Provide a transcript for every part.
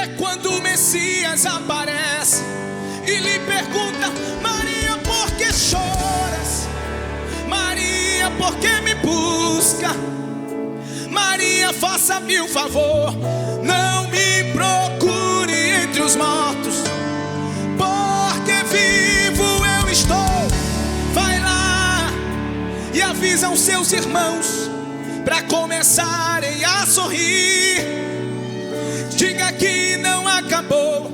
É quando o Messias aparece e lhe pergunta: Maria, por que choras? Maria, por que me busca? Maria, faça-me um favor, não me procure entre os mortos, porque vivo eu estou. Vai lá e avisa os seus irmãos para começarem a sorrir. Diga que não acabou,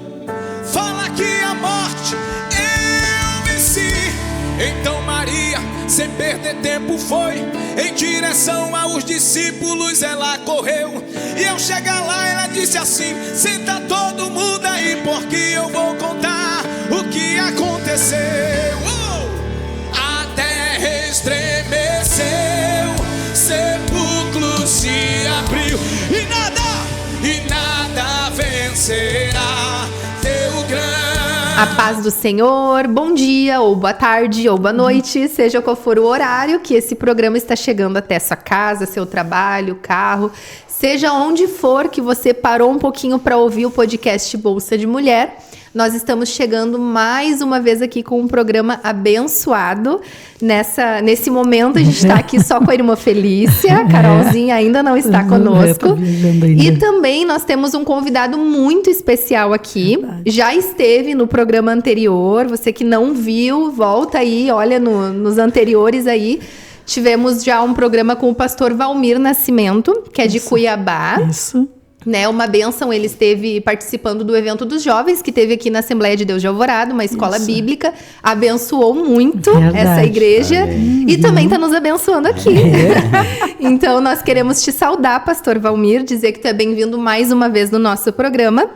fala que a morte eu venci. Então Maria, sem perder tempo, foi em direção aos discípulos. Ela correu e ao chegar lá ela disse assim: senta todo mundo aí, porque eu vou contar o que aconteceu. A terra estremeceu, sepulcro se abriu e nada vencerá teu grande. A paz do Senhor, bom dia, ou boa tarde, ou boa noite, seja qual for o horário que esse programa está chegando até sua casa, seu trabalho, carro, seja onde for que você parou um pouquinho para ouvir o podcast Bolsa de Mulher. Nós estamos chegando mais uma vez aqui com um programa abençoado. Nesse momento a gente está aqui só com a irmã Felícia, a Carolzinha ainda não está conosco. E também nós temos um convidado muito especial aqui. Já esteve no programa anterior, você que não viu, volta aí, olha nos anteriores aí. Tivemos já um programa com o pastor Valmir Nascimento, que é de Cuiabá. Isso. Né, uma bênção, ele esteve participando do evento dos jovens que teve aqui na Assembleia de Deus de Alvorada, uma escola bíblica, abençoou muito essa igreja. E também está nos abençoando aqui. Então nós queremos te saudar, pastor Valmir, dizer que tu é bem-vindo mais uma vez no nosso programa.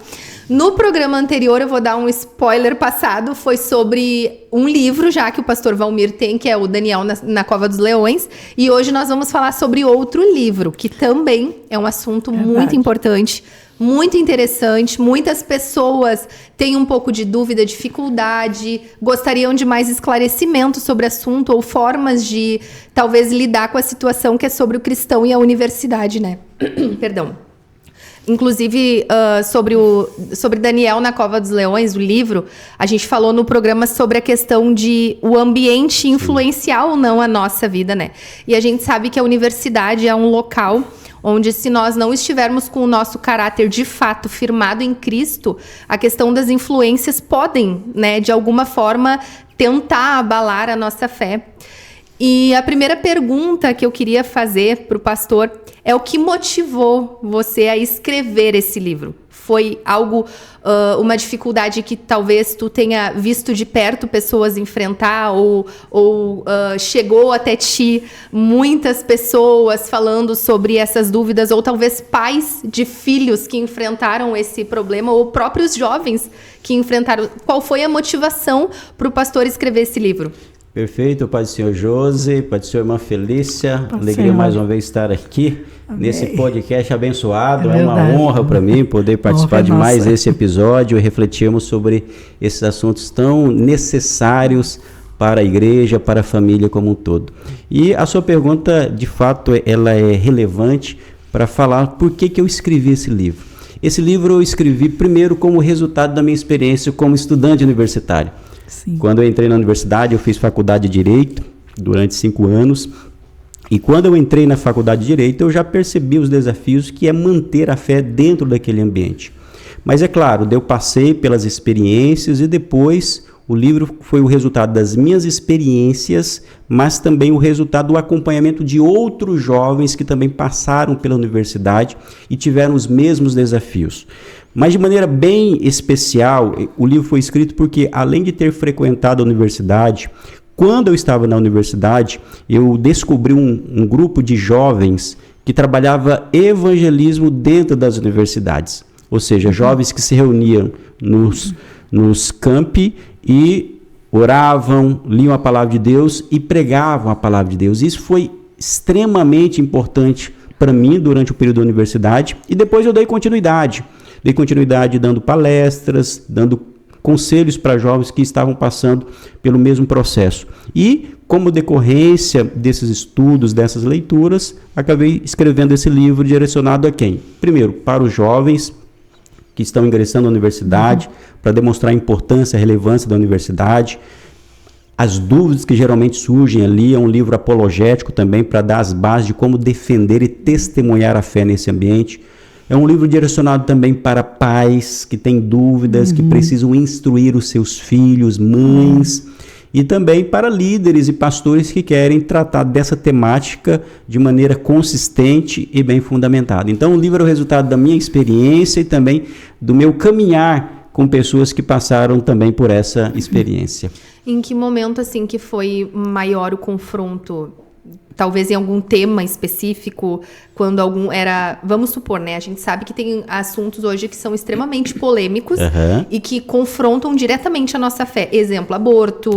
No programa anterior, eu vou dar um spoiler passado, foi sobre um livro já que o pastor Valmir tem, que é o Daniel na Cova dos Leões. E hoje nós vamos falar sobre outro livro, que também é um assunto muito importante, muito interessante. Muitas pessoas têm um pouco de dúvida, dificuldade, gostariam de mais esclarecimento sobre o assunto ou formas de, talvez, lidar com a situação que é sobre o cristão e a universidade, né? Perdão. Inclusive, sobre Daniel na Cova dos Leões, o livro, a gente falou no programa sobre a questão de o ambiente influenciar ou não a nossa vida, né? E a gente sabe que a universidade é um local onde, se nós não estivermos com o nosso caráter de fato firmado em Cristo, a questão das influências podem, né, de alguma forma, tentar abalar a nossa fé. E a primeira pergunta que eu queria fazer para o pastor é: o que motivou você a escrever esse livro? Foi algo, uma dificuldade que talvez tu tenha visto de perto pessoas enfrentar, ou chegou até ti muitas pessoas falando sobre essas dúvidas, ou talvez pais de filhos que enfrentaram esse problema, ou próprios jovens que enfrentaram? Qual foi a motivação para o pastor escrever esse livro? Perfeito, Pai do Senhor Josi, Pai do Senhor Irmã Felícia, alegria mais uma vez estar aqui nesse podcast abençoado. É uma honra para mim poder participar de mais esse episódio e refletirmos sobre esses assuntos tão necessários para a igreja, para a família como um todo. E a sua pergunta, de fato, ela é relevante para falar por que eu escrevi esse livro. Esse livro eu escrevi primeiro como resultado da minha experiência como estudante universitário. Sim. Quando eu entrei na universidade, eu fiz faculdade de Direito durante 5 anos. E quando eu entrei na faculdade de Direito, eu já percebi os desafios que é manter a fé dentro daquele ambiente. Mas é claro, eu passei pelas experiências e depois o livro foi o resultado das minhas experiências, mas também o resultado do acompanhamento de outros jovens que também passaram pela universidade e tiveram os mesmos desafios. Mas de maneira bem especial, o livro foi escrito porque, além de ter frequentado a universidade, quando eu estava na universidade, eu descobri um grupo de jovens que trabalhava evangelismo dentro das universidades. Ou seja, jovens que se reuniam nos campi e oravam, liam a palavra de Deus e pregavam a palavra de Deus. Isso foi extremamente importante para mim durante o período da universidade, e depois eu dei continuidade dando palestras, dando conselhos para jovens que estavam passando pelo mesmo processo. E, como decorrência desses estudos, dessas leituras, acabei escrevendo esse livro direcionado a quem? Primeiro, para os jovens, que estão ingressando na universidade, para demonstrar a importância, a relevância da universidade. As dúvidas que geralmente surgem ali, é um livro apologético também para dar as bases de como defender e testemunhar a fé nesse ambiente. É um livro direcionado também para pais que têm dúvidas, que precisam instruir os seus filhos, mães, e também para líderes e pastores que querem tratar dessa temática de maneira consistente e bem fundamentada. Então, o livro é o resultado da minha experiência e também do meu caminhar com pessoas que passaram também por essa experiência. Em que momento, assim, que foi maior o confronto? Talvez em algum tema específico, quando algum era... Vamos supor, né? A gente sabe que tem assuntos hoje que são extremamente polêmicos e que confrontam diretamente a nossa fé. Exemplo, aborto,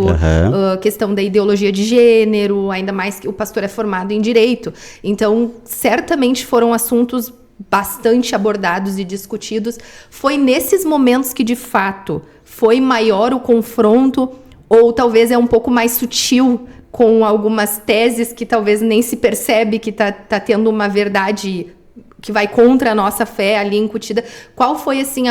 questão da ideologia de gênero, ainda mais que o pastor é formado em direito. Então, certamente foram assuntos bastante abordados e discutidos. Foi nesses momentos que, de fato, foi maior o confronto, ou talvez é um pouco mais sutil, com algumas teses que talvez nem se percebe que tá tendo uma verdade que vai contra a nossa fé ali incutida. Qual foi, assim,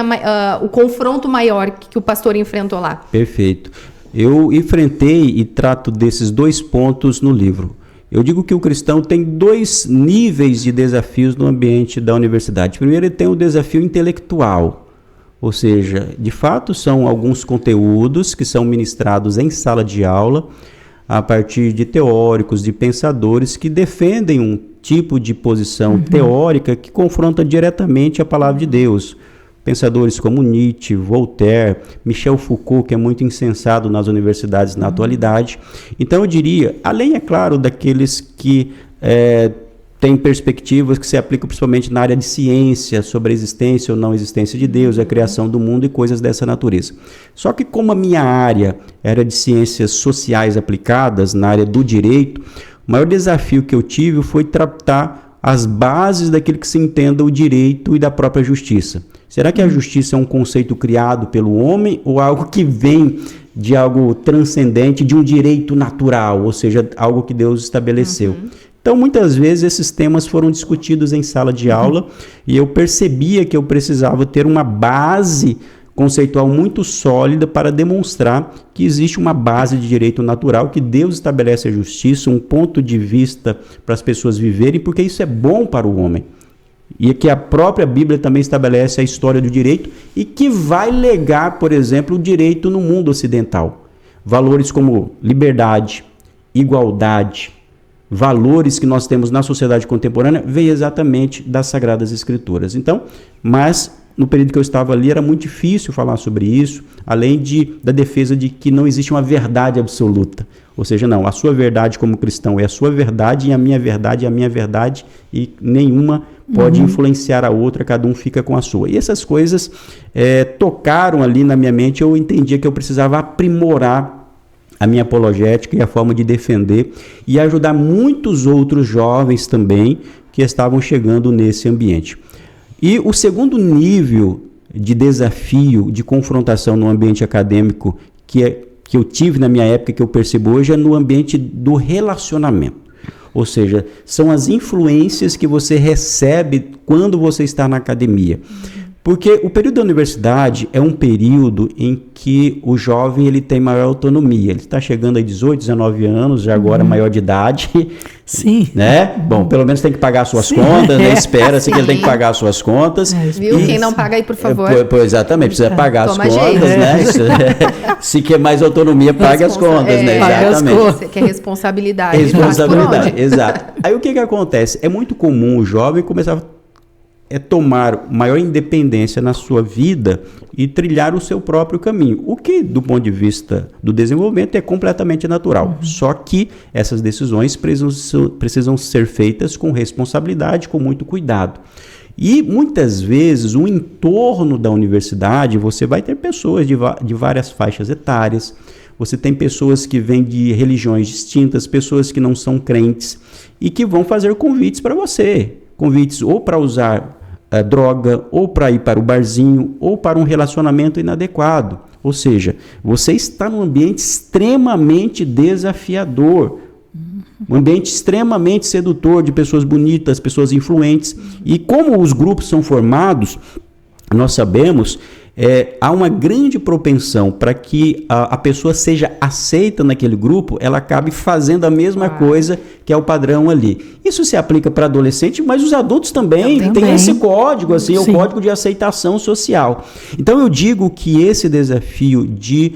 o confronto maior que o pastor enfrentou lá? Perfeito. Eu enfrentei e trato desses 2 pontos no livro. Eu digo que o cristão tem 2 níveis de desafios no ambiente da universidade. Primeiro, ele tem o desafio intelectual. Ou seja, de fato, são alguns conteúdos que são ministrados em sala de aula, a partir de teóricos, de pensadores que defendem um tipo de posição teórica que confronta diretamente a palavra de Deus. Pensadores como Nietzsche, Voltaire, Michel Foucault, que é muito incensado nas universidades na atualidade. Então eu diria, além, é claro, daqueles que têm perspectivas que se aplicam principalmente na área de ciência, sobre a existência ou não existência de Deus, a criação do mundo e coisas dessa natureza. Só que como a minha área era de ciências sociais aplicadas, na área do direito, o maior desafio que eu tive foi tratar as bases daquilo que se entenda o direito e da própria justiça. Será que a justiça é um conceito criado pelo homem ou algo que vem de algo transcendente, de um direito natural, ou seja, algo que Deus estabeleceu? Então, muitas vezes, esses temas foram discutidos em sala de aula e eu percebia que eu precisava ter uma base conceitual muito sólida para demonstrar que existe uma base de direito natural, que Deus estabelece a justiça, um ponto de vista para as pessoas viverem, porque isso é bom para o homem. E que a própria Bíblia também estabelece a história do direito e que vai legar, por exemplo, o direito no mundo ocidental. Valores como liberdade, igualdade, valores que nós temos na sociedade contemporânea vêm exatamente das Sagradas Escrituras. Então, mas no período que eu estava ali era muito difícil falar sobre isso, além da defesa de que não existe uma verdade absoluta. Ou seja, não, a sua verdade como cristão é a sua verdade e a minha verdade é a minha verdade e nenhuma pode influenciar a outra, cada um fica com a sua. E essas coisas tocaram ali na minha mente, eu entendia que eu precisava aprimorar a minha apologética e a forma de defender e ajudar muitos outros jovens também que estavam chegando nesse ambiente. E o segundo nível de desafio, de confrontação no ambiente acadêmico que eu tive na minha época, que eu percebo hoje, é no ambiente do relacionamento. Ou seja, são as influências que você recebe quando você está na academia. Porque o período da universidade é um período em que o jovem ele tem maior autonomia. Ele está chegando a 18, 19 anos, já agora maior de idade. Sim. Né? Bom, pelo menos tem que pagar as suas contas, né? Espera-se que ele tem que pagar as suas contas. Viu? Quem não paga aí, por favor. Exatamente, precisa pagar as contas, né? Se quer mais autonomia, pague as contas, né? Exatamente. Você quer responsabilidade. Responsabilidade, exato. Aí o que acontece? É muito comum o jovem começar a tomar maior independência na sua vida e trilhar o seu próprio caminho, o que, do ponto de vista do desenvolvimento, é completamente natural. Só que essas decisões precisam ser feitas com responsabilidade, com muito cuidado. E, muitas vezes, o entorno da universidade, você vai ter pessoas de várias faixas etárias, você tem pessoas que vêm de religiões distintas, pessoas que não são crentes e que vão fazer convites para você. Convites ou para usar droga, ou para ir para o barzinho, ou para um relacionamento inadequado. Ou seja, você está num ambiente extremamente desafiador, um ambiente extremamente sedutor de pessoas bonitas, pessoas influentes. E como os grupos são formados, nós sabemos, há uma grande propensão para que a pessoa seja aceita naquele grupo, ela acabe fazendo a mesma coisa que é o padrão ali. Isso se aplica para adolescente, mas os adultos também têm esse código, assim, é o código de aceitação social. Então eu digo que esse desafio de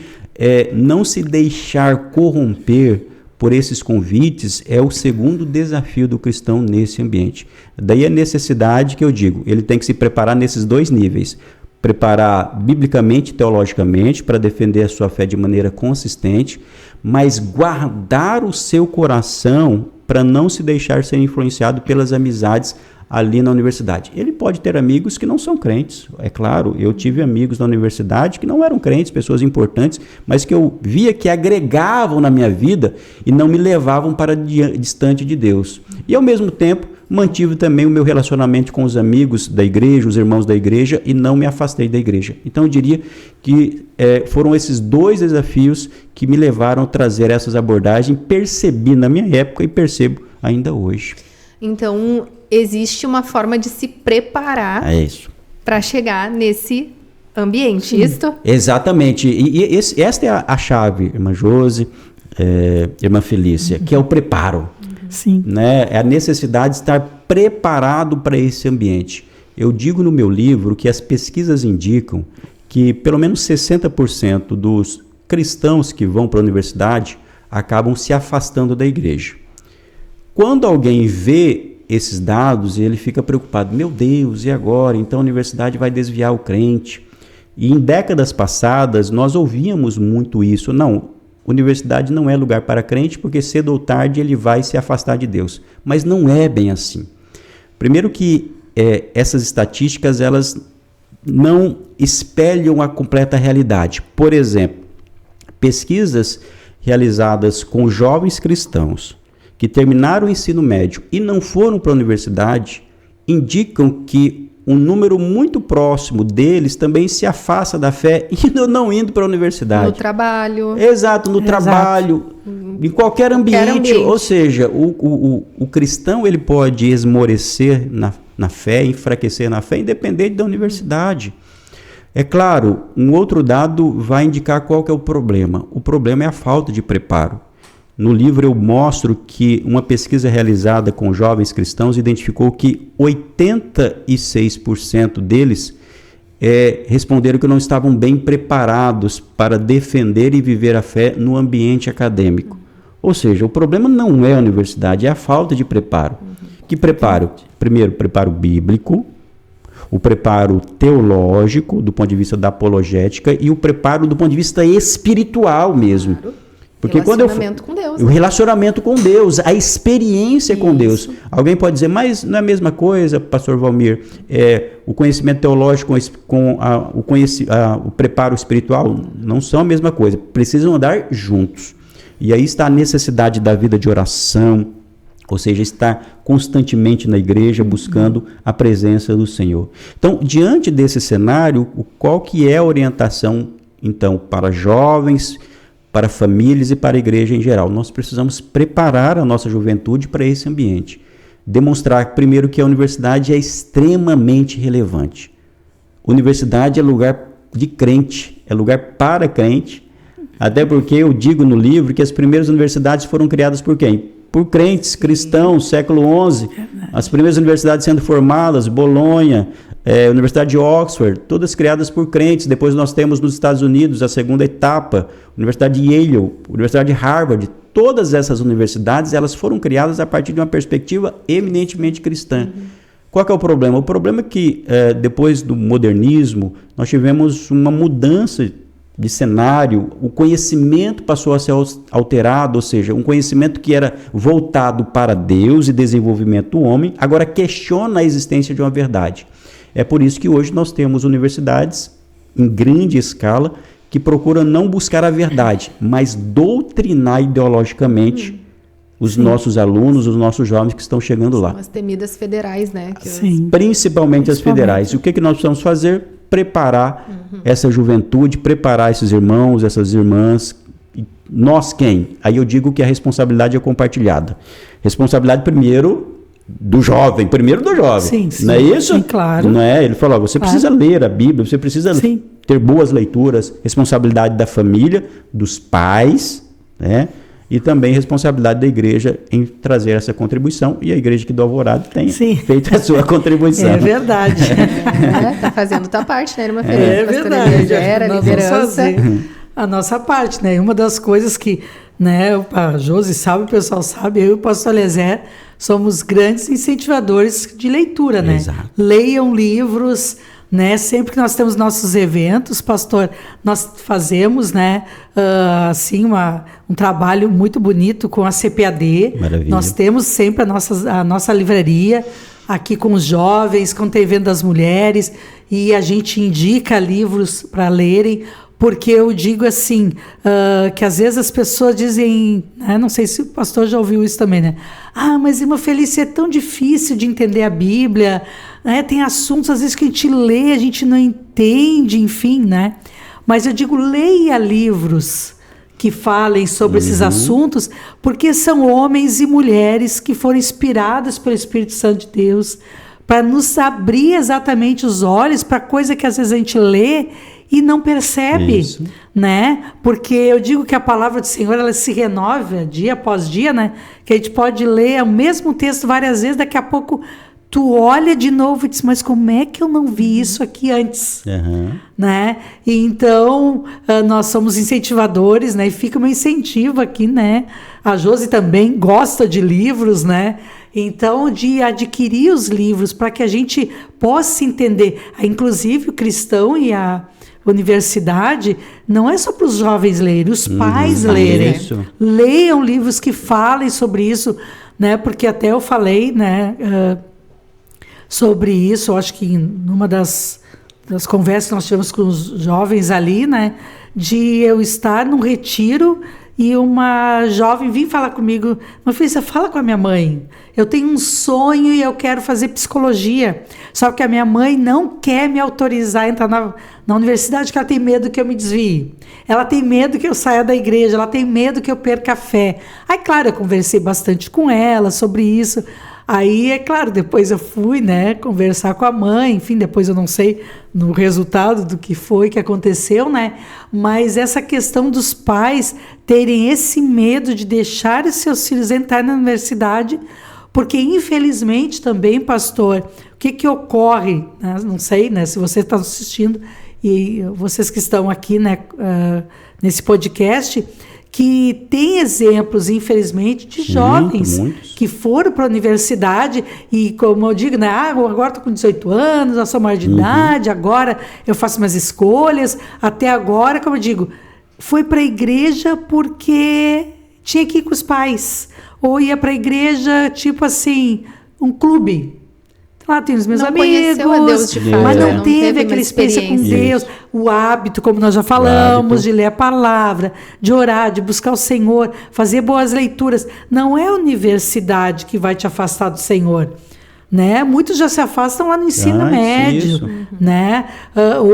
não se deixar corromper por esses convites é o segundo desafio do cristão nesse ambiente. Daí a necessidade que eu digo, ele tem que se preparar nesses dois níveis. Preparar biblicamente, teologicamente, para defender a sua fé de maneira consistente, mas guardar o seu coração para não se deixar ser influenciado pelas amizades ali na universidade. Ele pode ter amigos que não são crentes, é claro, eu tive amigos na universidade que não eram crentes, pessoas importantes, mas que eu via que agregavam na minha vida e não me levavam para distante de Deus. E ao mesmo tempo, mantive também o meu relacionamento com os amigos da igreja, os irmãos da igreja, e não me afastei da igreja. Então eu diria que foram esses dois desafios que me levaram a trazer essas abordagens, percebi na minha época e percebo ainda hoje. Então existe uma forma de se preparar para chegar nesse ambiente, isto? Exatamente, e esta é a chave, irmã Josi, irmã Felícia, que é o preparo. Sim. Né? É a necessidade de estar preparado para esse ambiente. Eu digo no meu livro que as pesquisas indicam que pelo menos 60% dos cristãos que vão para a universidade acabam se afastando da igreja. Quando alguém vê esses dados, ele fica preocupado. Meu Deus, e agora? Então a universidade vai desviar o crente. E em décadas passadas, nós ouvíamos muito isso. Não, universidade não é lugar para crente, porque cedo ou tarde ele vai se afastar de Deus. Mas não é bem assim. Primeiro que essas estatísticas, elas não espelham a completa realidade. Por exemplo, pesquisas realizadas com jovens cristãos que terminaram o ensino médio e não foram para a universidade, indicam que um número muito próximo deles também se afasta da fé e não indo para a universidade. No trabalho. Exato, no trabalho, em qualquer ambiente. Ou seja, o cristão ele pode esmorecer na fé, enfraquecer na fé, independente da universidade. É claro, um outro dado vai indicar qual que é o problema. O problema é a falta de preparo. No livro eu mostro que uma pesquisa realizada com jovens cristãos identificou que 86% deles responderam que não estavam bem preparados para defender e viver a fé no ambiente acadêmico. Ou seja, o problema não é a universidade, é a falta de preparo. Que preparo? Primeiro, preparo bíblico, o preparo teológico, do ponto de vista da apologética, e o preparo do ponto de vista espiritual mesmo. Claro. Porque relacionamento com Deus. O relacionamento com Deus, a experiência com Deus. Alguém pode dizer, mas não é a mesma coisa, pastor Valmir, o conhecimento teológico com o preparo espiritual não são a mesma coisa, precisam andar juntos. E aí está a necessidade da vida de oração, ou seja, estar constantemente na igreja buscando a presença do Senhor. Então, diante desse cenário, qual que é a orientação, então, para jovens, para famílias e para a igreja em geral? Nós precisamos preparar a nossa juventude para esse ambiente. Demonstrar, primeiro, que a universidade é extremamente relevante. Universidade é lugar de crente, é lugar para crente, até porque eu digo no livro que as primeiras universidades foram criadas por quem? Por crentes, cristãos, século XI. As primeiras universidades sendo formadas, Bolonha, Universidade de Oxford, todas criadas por crentes. Depois nós temos nos Estados Unidos a segunda etapa, Universidade de Yale, Universidade de Harvard. Todas essas universidades, elas foram criadas a partir de uma perspectiva eminentemente cristã. Qual que é o problema? O problema é que depois do modernismo, nós tivemos uma mudança de cenário, o conhecimento passou a ser alterado, ou seja, um conhecimento que era voltado para Deus e desenvolvimento do homem, agora questiona a existência de uma verdade. É por isso que hoje nós temos universidades em grande escala que procuram não buscar a verdade, mas doutrinar ideologicamente os nossos alunos, os nossos jovens que estão chegando lá. As temidas federais, né? Principalmente as federais. E o que nós precisamos fazer? Preparar essa juventude, preparar esses irmãos, essas irmãs. Nós quem? Aí eu digo que a responsabilidade é compartilhada. Responsabilidade primeiro do jovem, primeiro do jovem. Sim, não é isso? Sim, claro. Não é? Ele falou, você precisa ler a Bíblia, você precisa ter boas leituras, responsabilidade da família, dos pais, né? E também responsabilidade da igreja em trazer essa contribuição, e a igreja aqui do Alvorada tem feito a sua contribuição. É verdade. Tá fazendo tua parte, né, irmã Feliz? É verdade. Nós vamos fazer a nossa parte, né? Uma das coisas que, né, a Josi sabe, o pessoal sabe, eu e o pastor Eliezer somos grandes incentivadores de leitura, né? Exato. Leiam livros, né? Sempre que nós temos nossos eventos, pastor, nós fazemos, né, assim, um trabalho muito bonito com a CPAD. Maravilha. Nós temos sempre a nossa livraria aqui com os jovens, com o evento das mulheres, e a gente indica livros para lerem, porque eu digo assim, que às vezes as pessoas dizem, né, não sei se o pastor já ouviu isso também, né? Ah, mas irmã Felícia, é tão difícil de entender a Bíblia, né? Tem assuntos às vezes que a gente lê, a gente não entende, enfim, né? Mas eu digo, leia livros que falem sobre esses assuntos, porque são homens e mulheres que foram inspirados pelo Espírito Santo de Deus para nos abrir exatamente os olhos para coisa que às vezes a gente lê e não percebe, né? Porque eu digo que a palavra do Senhor, ela se renova dia após dia, né? Que a gente pode ler o mesmo texto várias vezes, daqui a pouco tu olha de novo e diz, mas como é que eu não vi isso aqui antes? Né? E então, nós somos incentivadores, né? E fica um incentivo aqui, né? A Josi também gosta de livros, né? Então, de adquirir os livros para que a gente possa entender. Inclusive, o cristão e a universidade não é só para os jovens lerem, os pais lerem. Leiam livros que falem sobre isso, né? Porque até eu falei, né, sobre isso, eu acho que numa das conversas que nós tivemos com os jovens ali, né, de eu estar num retiro e uma jovem vir falar comigo, meu filho, você fala com a minha mãe, eu tenho um sonho e eu quero fazer psicologia, só que a minha mãe não quer me autorizar a entrar na universidade, porque ela tem medo que eu me desvie, ela tem medo que eu saia da igreja, ela tem medo que eu perca a fé. Aí, claro, eu conversei bastante com ela sobre isso. Aí, é claro, depois eu fui, né, conversar com a mãe, enfim, depois eu não sei no resultado do que foi que aconteceu, né, mas essa questão dos pais terem esse medo de deixar os seus filhos entrar na universidade, porque infelizmente também, pastor, o que ocorre, né, não sei, né, se você está assistindo e vocês que estão aqui, né, nesse podcast, que tem exemplos, infelizmente, de jovens que foram para a universidade e, como eu digo, né, agora estou com 18 anos, eu sou maior de idade, agora eu faço minhas escolhas. Até agora, como eu digo, foi para a igreja porque tinha que ir com os pais. Ou ia para a igreja, tipo assim, um clube. Lá tem os meus amigos, a Deus de fato, mas não teve aquela experiência com Deus, o hábito, como nós já falamos, de ler a palavra, de orar, de buscar o Senhor, fazer boas leituras. Não é a universidade que vai te afastar do Senhor, né? Muitos já se afastam lá no ensino médio, né?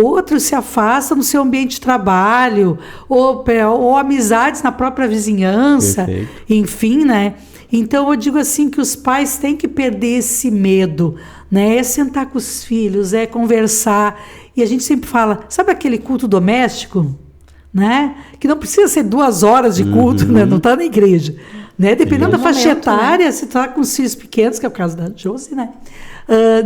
Outros se afastam no seu ambiente de trabalho, ou amizades na própria vizinhança, enfim, né? Então eu digo assim que os pais têm que perder esse medo, né? É sentar com os filhos, é conversar. E a gente sempre fala, sabe aquele culto doméstico, né? Que não precisa ser 2 horas de culto, né? Não está na igreja, né? Dependendo da faixa etária, né? Se está com os filhos pequenos, que é o caso da Josi, né?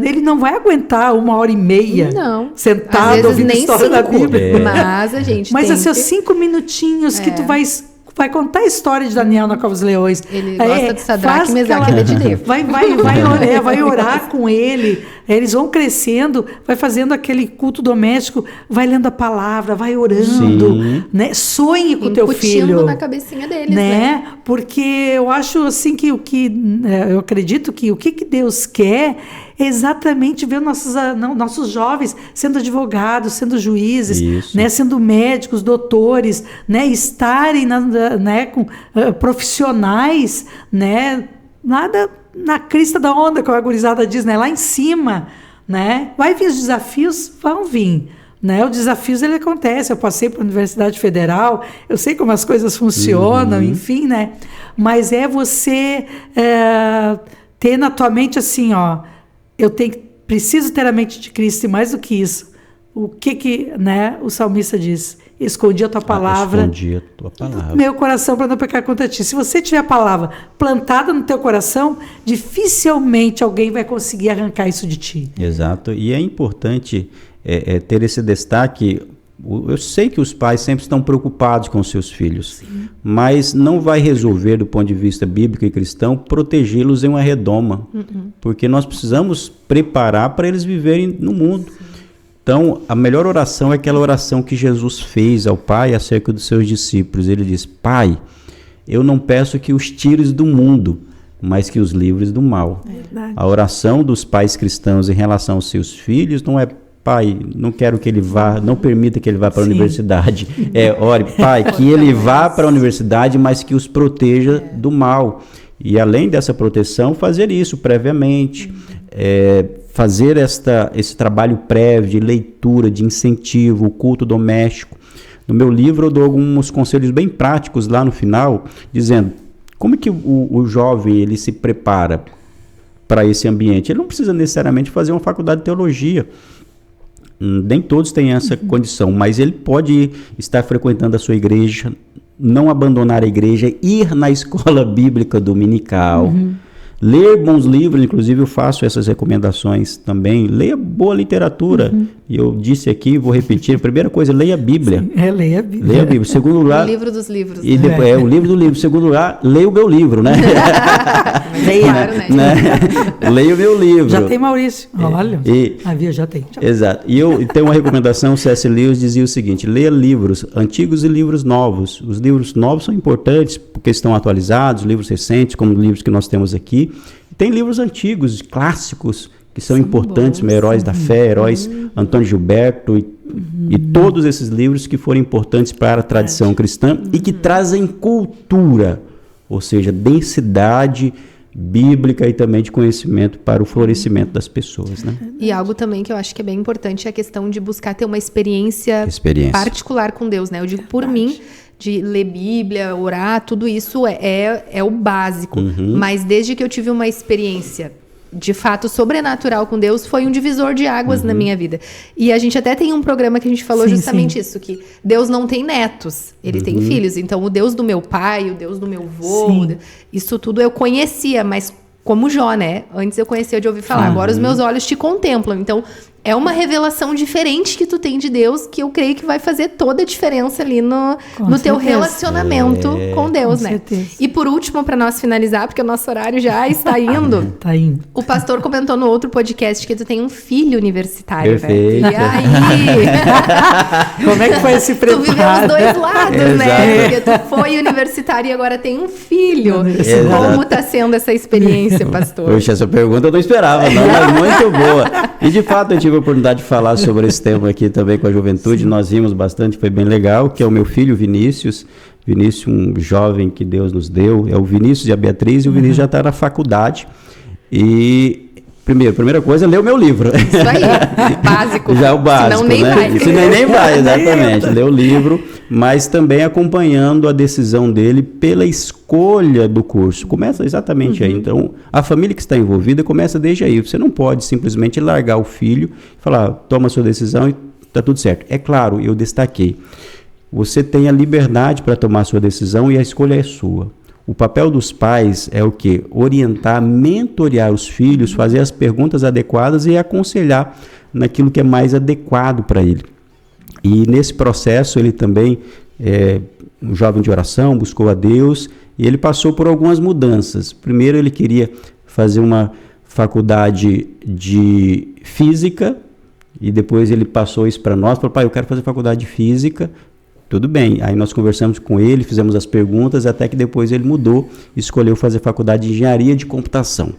Ele não vai aguentar 1h30 sentado ouvindo a história da Bíblia. Mas a gente tem assim, 5 minutinhos que tu vai contar a história de Daniel na Cova dos Leões. Ele gosta de Sadraque, Mesaque e Abednego. Vai orar com ele. Eles vão crescendo, vai fazendo aquele culto doméstico, vai lendo a palavra, vai orando, né? Sonhe com o teu filho. Na cabecinha deles, né? Porque eu acho assim que eu acredito que o que Deus quer é exatamente ver nossos jovens sendo advogados, sendo juízes, né? Sendo médicos, doutores, né? Estarem né? Com profissionais, né? Nada na crista da onda, como a gurizada diz, né? Lá em cima, né? Vai vir os desafios? Vão vir, né? Os desafios, ele acontece. Eu passei para a Universidade Federal, eu sei como as coisas funcionam, enfim, né? Mas é você ter na tua mente assim, ó, preciso ter a mente de Cristo, e mais do que isso, o que né, o salmista diz? Escondi a tua palavra. Escondi a tua palavra. No meu coração para não pecar contra ti. Se você tiver a palavra plantada no teu coração, dificilmente alguém vai conseguir arrancar isso de ti. Exato. E é importante ter esse destaque. Eu sei que os pais sempre estão preocupados com seus filhos, sim, mas não vai resolver, do ponto de vista bíblico e cristão, protegê-los em uma redoma, porque nós precisamos preparar para eles viverem no mundo. Sim. Então, a melhor oração é aquela oração que Jesus fez ao Pai acerca dos seus discípulos. Ele diz: Pai, eu não peço que os tires do mundo, mas que os livres do mal. A oração dos pais cristãos em relação aos seus filhos não é: Pai, não quero que ele vá, não permita que ele vá para a universidade. Ore, Pai, que ele vá para a universidade, mas que os proteja do mal. E além dessa proteção, fazer isso previamente, fazer esse trabalho prévio de leitura, de incentivo, o culto doméstico. No meu livro eu dou alguns conselhos bem práticos lá no final, dizendo como é que o jovem ele se prepara para esse ambiente. Ele não precisa necessariamente fazer uma faculdade de teologia. Nem todos têm essa condição, mas ele pode estar frequentando a sua igreja, não abandonar a igreja, ir na escola bíblica dominical, ler bons livros. Inclusive eu faço essas recomendações também. Leia boa literatura. E eu disse aqui, vou repetir, a primeira coisa, leia a Bíblia. Sim, leia a Bíblia. Leia a Bíblia. Segundo lugar, o livro dos livros. E depois, o livro do livro. Segundo lugar, leia o meu livro, né? Leia, claro, né? Leia o meu livro. Já tem, Maurício. Olha, já tem. Exato. E eu tenho uma recomendação, C.S. Lewis dizia o seguinte: leia livros antigos e livros novos. Os livros novos são importantes porque estão atualizados, livros recentes, como os livros que nós temos aqui. Tem livros antigos, clássicos, que são importantes, bons, Heróis da Fé, Heróis Antônio Gilberto e todos esses livros que foram importantes para a tradição cristã e que trazem cultura, ou seja, densidade bíblica e também de conhecimento para o florescimento das pessoas, né? E algo também que eu acho que é bem importante é a questão de buscar ter uma experiência particular com Deus, né? Eu digo por mim, de ler Bíblia, orar, tudo isso é o básico. Mas desde que eu tive uma experiência de fato sobrenatural com Deus, foi um divisor de águas na minha vida. E a gente até tem um programa que a gente falou justamente isso, que Deus não tem netos, ele tem filhos. Então o Deus do meu pai, o Deus do meu avô, isso tudo eu conhecia, mas como Jó, né? Antes eu conhecia de ouvir falar, agora os meus olhos te contemplam. Então é uma revelação diferente que tu tem de Deus, que eu creio que vai fazer toda a diferença ali no teu relacionamento com Deus, né? Certeza. E por último, para nós finalizar, porque o nosso horário já está indo. Tá indo. O pastor comentou no outro podcast que tu tem um filho universitário, Perfeito. Velho. E aí? Como é que foi esse preparo? Tu viveu os dois lados, né? Porque tu foi universitário e agora tem um filho. Como tá sendo essa experiência, pastor? Poxa, essa pergunta eu não esperava, não, mas muito boa. E de fato eu tive a oportunidade de falar sobre esse tema aqui também com a juventude. Nós vimos bastante, foi bem legal, que é o meu filho Vinícius, um jovem que Deus nos deu, é o Vinícius e a Beatriz, e o Vinícius já está na faculdade. E primeira coisa, ler o meu livro. Isso aí, básico. Já é o básico, senão nem né? vai. Senão nem vai, exatamente. Ler o livro, mas também acompanhando a decisão dele pela escolha do curso. Começa exatamente aí. Então, a família que está envolvida começa desde aí. Você não pode simplesmente largar o filho e falar, toma a sua decisão e está tudo certo. É claro, eu destaquei. Você tem a liberdade para tomar a sua decisão e a escolha é sua. O papel dos pais é o quê? Orientar, mentorear os filhos, fazer as perguntas adequadas e aconselhar naquilo que é mais adequado para ele. E nesse processo ele também um jovem de oração, buscou a Deus e ele passou por algumas mudanças. Primeiro ele queria fazer uma faculdade de física e depois ele passou isso para nós, falou, pai, eu quero fazer faculdade de física. Tudo bem, aí nós conversamos com ele, fizemos as perguntas, até que depois ele mudou, escolheu fazer faculdade de engenharia de computação.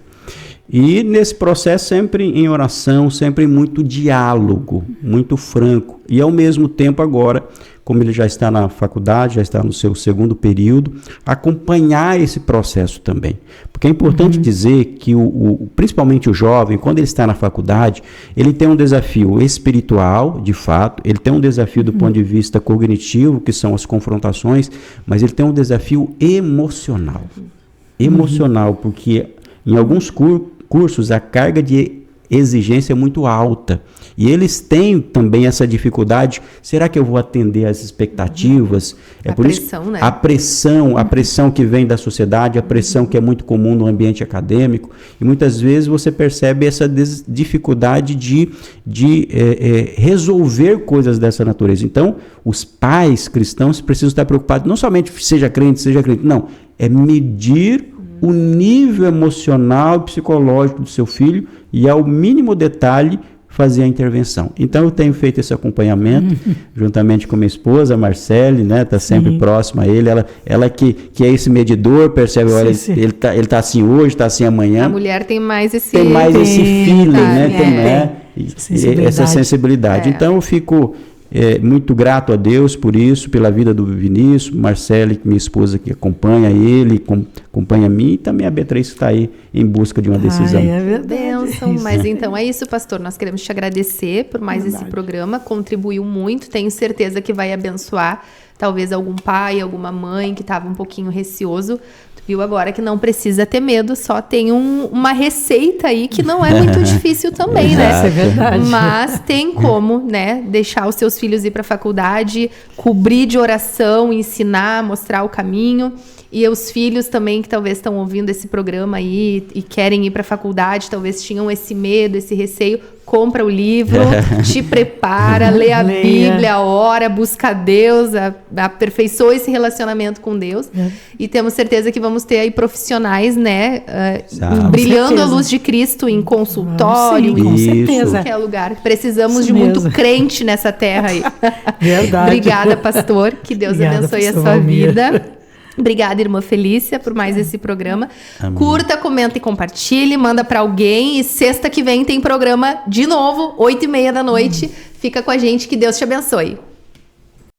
E nesse processo sempre em oração, sempre muito diálogo, muito franco. E ao mesmo tempo agora, como ele já está na faculdade, já está no seu segundo período, acompanhar esse processo também. Porque é importante dizer que principalmente o jovem, quando ele está na faculdade, ele tem um desafio espiritual, de fato, ele tem um desafio do ponto de vista cognitivo, que são as confrontações, mas ele tem um desafio emocional. Emocional, porque Em alguns cursos, a carga de exigência é muito alta. E eles têm também essa dificuldade. Será que eu vou atender às expectativas? Por pressão, isso, né? a pressão que vem da sociedade, a pressão que é muito comum no ambiente acadêmico. E muitas vezes você percebe essa dificuldade de resolver coisas dessa natureza. Então, os pais cristãos precisam estar preocupados, não somente seja crente, não. É medir o nível emocional e psicológico do seu filho e, ao mínimo detalhe, fazer a intervenção. Então eu tenho feito esse acompanhamento juntamente com minha esposa, a Marcele, né, tá sempre próxima a ele, ela que é esse medidor, percebe, olha, ele tá assim hoje, tá assim amanhã. A mulher tem mais esse feeling, né, essa sensibilidade. Então eu fico muito grato a Deus por isso, pela vida do Vinícius, Marcele, minha esposa, que acompanha ele, acompanha a mim, e também a Beatriz, que está aí em busca de uma decisão. Bênção. Mas então é isso, pastor, nós queremos te agradecer por mais esse programa, contribuiu muito, tenho certeza que vai abençoar talvez algum pai, alguma mãe que estava um pouquinho receoso. Viu agora que não precisa ter medo, só tem uma receita aí que não é muito difícil também, né? Isso é verdade. Mas tem como, né, deixar os seus filhos ir para a faculdade, cobrir de oração, ensinar, mostrar o caminho. E os filhos também que talvez estão ouvindo esse programa aí e querem ir para a faculdade, talvez tinham esse medo, esse receio, compra o livro, te prepara, lê a Bíblia, ora, busca Deus, aperfeiçoa esse relacionamento com Deus. E temos certeza que vamos ter aí profissionais, né, brilhando a luz de Cristo em consultório, com certeza. Em qualquer lugar. Precisamos de muito crente nessa terra aí. Verdade. Obrigada, pastor. Que Deus abençoe a sua vida. Obrigada, irmã Felícia, por mais esse programa. Amém. Curta, comenta e compartilhe, manda pra alguém. E sexta que vem tem programa de novo, 20h30 da noite. Fica com a gente, que Deus te abençoe.